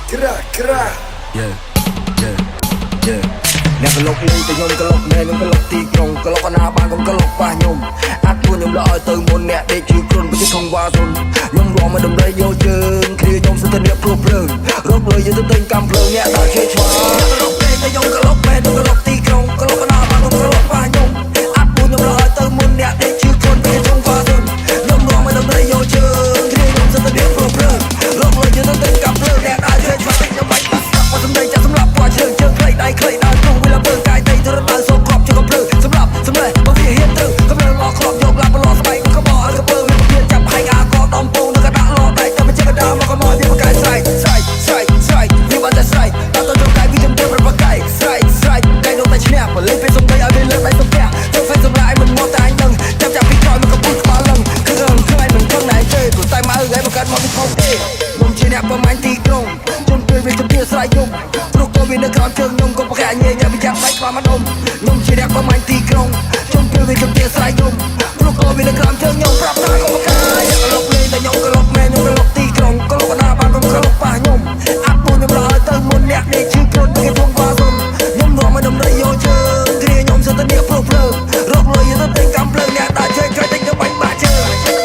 Kera Yeah Yeah អ្នកកលុកលេងតែខ្ញុំកលុកមែនខ្ញុំកលុកទីក្រុងកលុកណាបានខ្ញុំកលុកប៉ះខ្ញុំអាចទួខ្ញុំល្អឲ្យទៅមុនអ្នកដេកជឿគ្រុនពីធំវ៉ាសុនខ្ញុំរំមកដំរីយកជើងគ្រាខ្ញុំសិតតែអ្នកព្រោះភ្លើងរកលុយយើងទៅទិញកំភ្លើងអ្នកដល់ជេរឆ្វាអ្នកកលុកលេងតែខ្ញុំកលុកមែនខ្ញុំកលុកទីក្រុងកលុកណាបានខ្ញុំកលុកប៉ះខ្ញុំអាចទួខ្ញុំល្អឲ្យទៅមុនអ្នកដេកជឿគ្រុនពីធំវ៉ាសុនខ្ញុំរំមកដំរីយកជើងគ្រាខ្ញុំសិតតែអ្នកព្រោះភ្លើងរកលុយយើងទៅទិញកំភ្លើងអ្នកដល់ជេរឆ្វាខ្ញុំបាច់បាក់ស្ដាប់មកសម្ដីចាក់សម្រាប់ពណ៌ជើងខ្លីដៃខ្លីដល់ទូវាលើកាយទៅរត់ដល់សូមគ្រាប់ជើងកំភ្លើងសម្រាប់សម្លេងមកវាហ៊ានទៅកំភ្លើងមកគ្រាប់យកឡាប់ប្រឡោស្បែកក៏បោឲ្យកពើមានពៀនចាប់ហើយអាកដំពងនឹងក៏ដាក់លោដៃតែមិនចេះកដាមកក៏មកវាបកាយស្រែកវាបានតែស្រែកដល់ទៅចុងដៃវាជំទាវប្របកាយស្រែកកៃនោះតែឈ្នះបលេងពេលសំដីឲ្យវាលើកដៃទៅផ្ទះទៅហ្វេសសម្រាប់ឲ្យមិនមកតែអញនឹងចាប់ពីក្រោយមកកំពុងក្បាលលឹងគឺរឿងខ្លាញ់មិនខឹងណែទេព្រោះតែមកឲ្យបង្កើតមកពីខុសទេខ្ញុំជាអ្នកប្រមាញ់ទីក្រុងជន់ពេលវាជំទាវស្រែកខ្ញុំព្រោះក៏វានៅក្រោមជើងខ្ញុំក៏ប្រកាញ់ញ៉ៃតែវាចាប់បែកក្បាលមកដុំខ្ញុំជាអ្នកប្រមាញ់ទីក្រុងជន់ពេលវាជំទាវស្រែកខ្ញុំព្រោះក៏វានៅក្រោមជើងខ្ញុំប្រាប់ថាក៏ប្រកាយអ្នកកលុកលេងតែខ្ញុំកលុកមែនខ្ញុំកលុកទីក្រុងកលុកណាបានខ្ញុំកលុកប៉ះខ្ញុំអាប់ពួកខ្ញុំរឲ្យទៅមុនអ្នកនេះជឿគ្រុនគេធំវ៉ាសុនខ្ញុំរំឲ្យដំរីយកជើងគ្រាខ្ញុំសិតតែអ្នកព្រោះភ្លើងរកលុយទៅទិញកំភ្លើងអ្នកដាក់ជើងជួយទិញទៅបាញ់បាក់ជើង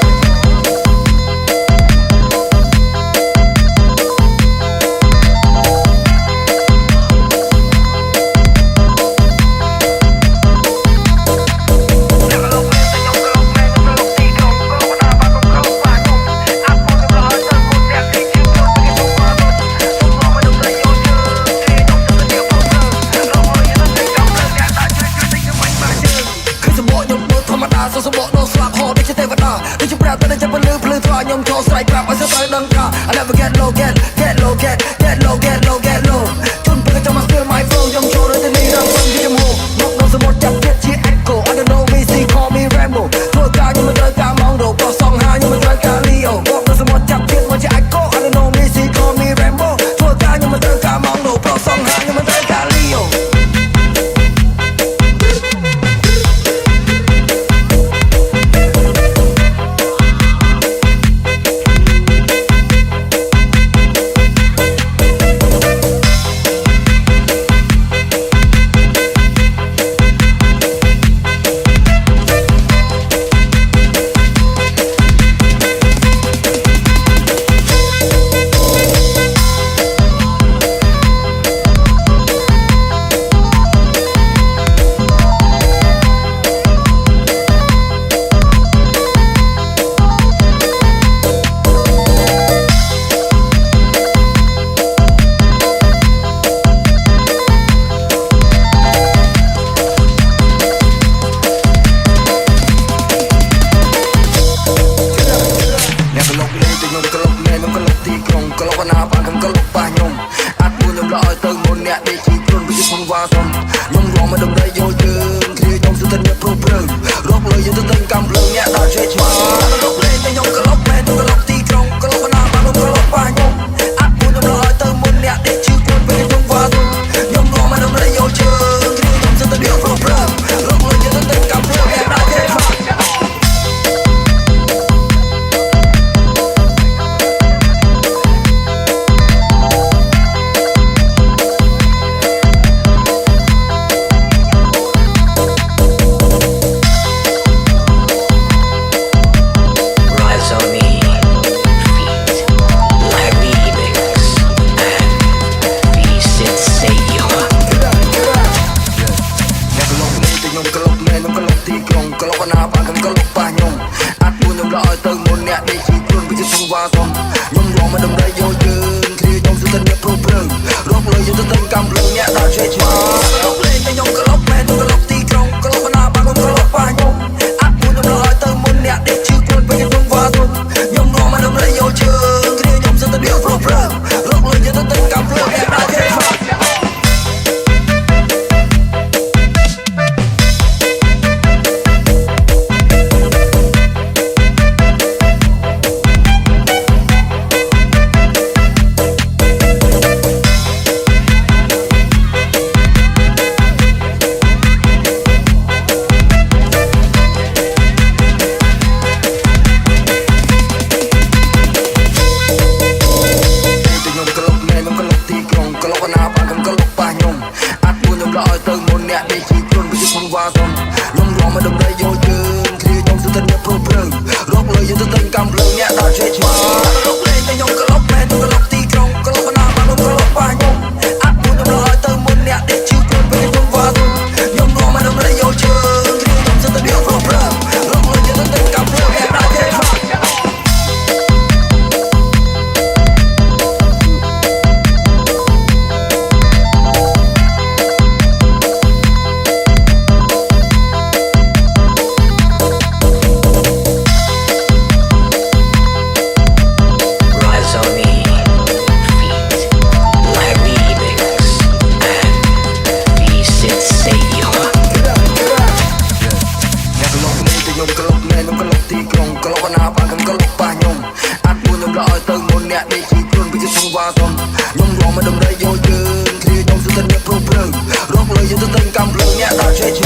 សបកនោះស្លាប់ហោដូចជាទេវតាដូចជាប្រាទៅដូចជាពលឺភ្លឺថ្វាខ្ញុំចូលស្រែកប្រាប់ឲ្យសត្រូវដឹងថា I never get low get lowជន់ពេលចាំមក feel my flow ខ្ញុំចូលទៅនេះរំពឹងជាចំហមកនៅសមុទ្រចាប់ទៀតជា echo I don't know me see call me Rambo ធ្វើការខ្ញុំមិនត្រូវការម៉ងដូបោះសងហាខ្ញុំមិនត្រូវការ Leo មកនៅសមុទ្រចាប់ទៀតមកជា echo I don't know me see call me Rambo ធ្វើការខ្ញុំមិនត្រូវការម៉ងដូបោះសងហាខ្ញុំមិនត្រូវការ Leoខ្ញុំរំមកដំរីយកជើងគ្រាខ្ញុំសិតតែអ្នកព្រោះភ្លើងរកលុយយើងទៅទិញកំភ្លើងអ្នកដល់ជេរឆ្វាកលុកលេងតែខ្ញុំកលុកមែនខ្ញុំកលុកទីក្រុងកលុកណាបានខ្ញុំកលុកប៉ះខ្ញុំអាចពួកខ្ញុំរកឲ្យទៅមុនអ្នកដេកជឿគ្រុនពេលខ្ញុំវ៉ាសុនខ្ញុំរំមកដំរីយកជើងគ្រាខ្ញុំសិតតែអ្នកព្រោះភ្លើងរកលុយយើងទៅទិញកំភ្លើងអ្នកដល់ជេរឆ្វា វ៉ាសុនខ្ញុំរំមិនដំរីយកយើងគ្នាខ្ញុំស្ទើរតែព្រុសព្រឹងរកលើយើងទៅទិញកំភ្លើងអ្នកដល់ជ័យឆ្មារកលេងតែខ្ញុំក្លុកមែនក្លុកទីក្រុងក្លុកណាបានក្លុកប៉ះខ្ញុំអាប់មួយខ្ញុំលើទៅមុនអ្នកដេកជឿខ្លួនពេលខ្ញុំវ៉ាសុនខ្ញុំរំមិនដំរីយកយើងគ្នាខ្ញុំស្ទើរតែព្រុសព្រឹងរកលើយើងទៅទិញកំភ្លើងអ្នកដល់ជ័យឆ្មារខ្ញុំរំមិនដំរីយកយើងគ្នាខ្ញុំស្ទើរតែព្រុសព្រឹងរកលើយើងទៅទិញកំភ្លើងអ្នកដល់ជ័យ